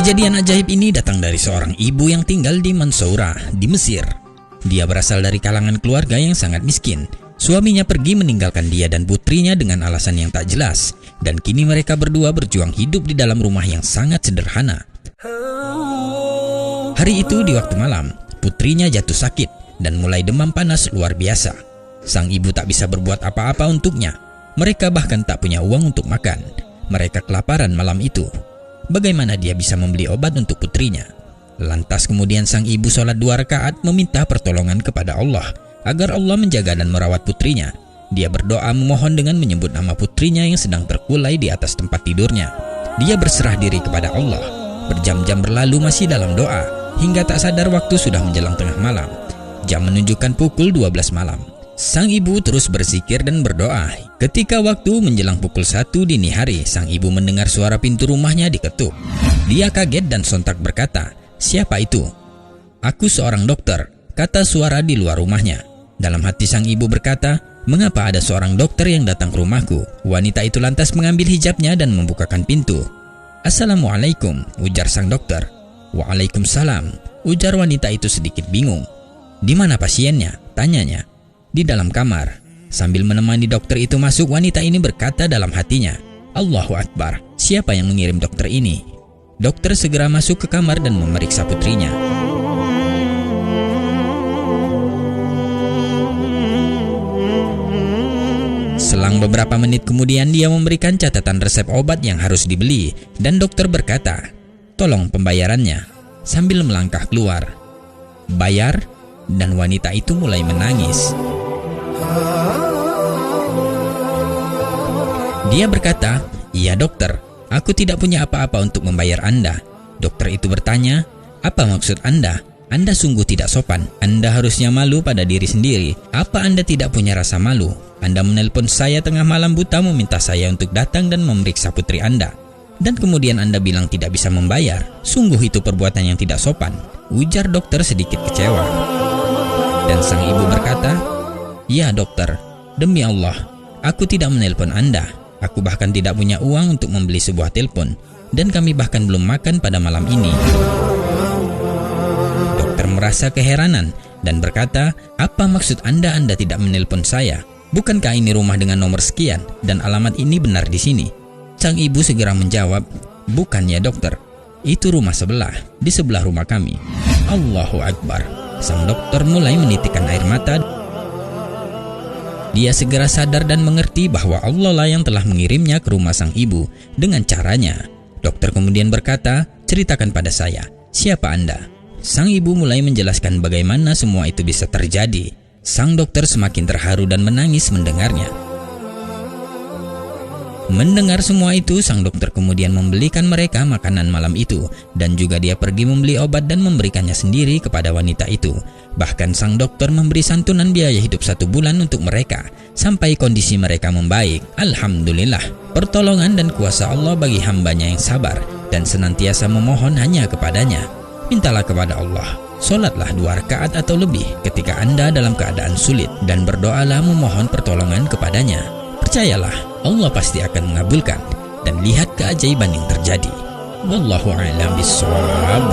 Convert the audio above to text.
Kejadian ajaib ini datang dari seorang ibu yang tinggal di Mansourah, di Mesir. Dia berasal dari kalangan keluarga yang sangat miskin. Suaminya pergi meninggalkan dia dan putrinya dengan alasan yang tak jelas. Dan kini mereka berdua berjuang hidup di dalam rumah yang sangat sederhana. Hari itu di waktu malam, putrinya jatuh sakit dan mulai demam panas luar biasa. Sang ibu tak bisa berbuat apa-apa untuknya. Mereka bahkan tak punya uang untuk makan. Mereka kelaparan malam itu. Bagaimana dia bisa membeli obat untuk putrinya? Lantas kemudian sang ibu sholat 2 rakaat meminta pertolongan kepada Allah agar Allah menjaga dan merawat putrinya. Dia berdoa memohon dengan menyebut nama putrinya yang sedang terkulai di atas tempat tidurnya. Dia berserah diri kepada Allah. Berjam-jam berlalu masih dalam doa, hingga tak sadar waktu sudah menjelang tengah malam. Jam menunjukkan pukul 12 malam. Sang ibu terus berzikir dan berdoa. Ketika waktu menjelang pukul 1 dini hari, sang ibu mendengar suara pintu rumahnya diketuk. Dia kaget dan sontak berkata, "Siapa itu?" "Aku seorang dokter," kata suara di luar rumahnya. Dalam hati sang ibu berkata, "Mengapa ada seorang dokter yang datang ke rumahku?" Wanita itu lantas mengambil hijabnya dan membukakan pintu. "Assalamualaikum," ujar sang dokter. "Waalaikumsalam," ujar wanita itu sedikit bingung. "Di mana pasiennya?" tanyanya. "Di dalam kamar." Sambil menemani dokter itu masuk, wanita ini berkata dalam hatinya, "Allahu Akbar, siapa yang mengirim dokter ini?" Dokter segera masuk ke kamar dan memeriksa putrinya. Selang beberapa menit kemudian dia memberikan catatan resep obat yang harus dibeli dan dokter berkata, "Tolong pembayarannya," sambil melangkah keluar. "Bayar?" dan wanita itu mulai menangis. Dia berkata, "Iya dokter, aku tidak punya apa-apa untuk membayar Anda." Dokter itu bertanya, "Apa maksud Anda? Anda sungguh tidak sopan. Anda harusnya malu pada diri sendiri. Apa Anda tidak punya rasa malu? Anda menelpon saya tengah malam buta meminta saya untuk datang dan memeriksa putri Anda. Dan kemudian Anda bilang tidak bisa membayar. Sungguh itu perbuatan yang tidak sopan," ujar dokter sedikit kecewa. Dan sang ibu berkata, "Ya dokter, demi Allah, aku tidak menelpon Anda. Aku bahkan tidak punya uang untuk membeli sebuah telepon. Dan kami bahkan belum makan pada malam ini." Dokter merasa keheranan dan berkata, "Apa maksud Anda tidak menelpon saya? Bukankah ini rumah dengan nomor sekian dan alamat ini benar di sini?" Sang ibu segera menjawab, "Bukan ya dokter, itu rumah sebelah, di sebelah rumah kami." Allahu Akbar. Sang dokter mulai menitikkan air mata. Dia segera sadar dan mengerti bahwa Allah lah yang telah mengirimnya ke rumah sang ibu dengan caranya. Dokter kemudian berkata, "Ceritakan pada saya, siapa Anda?" Sang ibu mulai menjelaskan bagaimana semua itu bisa terjadi. Sang dokter semakin terharu dan menangis mendengarnya. Mendengar semua itu, sang dokter kemudian membelikan mereka makanan malam itu dan juga dia pergi membeli obat dan memberikannya sendiri kepada wanita itu. Bahkan sang dokter memberi santunan biaya hidup 1 bulan untuk mereka sampai kondisi mereka membaik. Alhamdulillah, pertolongan dan kuasa Allah bagi hambanya yang sabar dan senantiasa memohon hanya kepadanya. Mintalah kepada Allah. Solatlah 2 rakaat atau lebih ketika Anda dalam keadaan sulit dan berdoalah memohon pertolongan kepadanya. Percayalah, Allah pasti akan mengabulkan dan lihat keajaiban yang terjadi. Wallahu a'lam bishawab.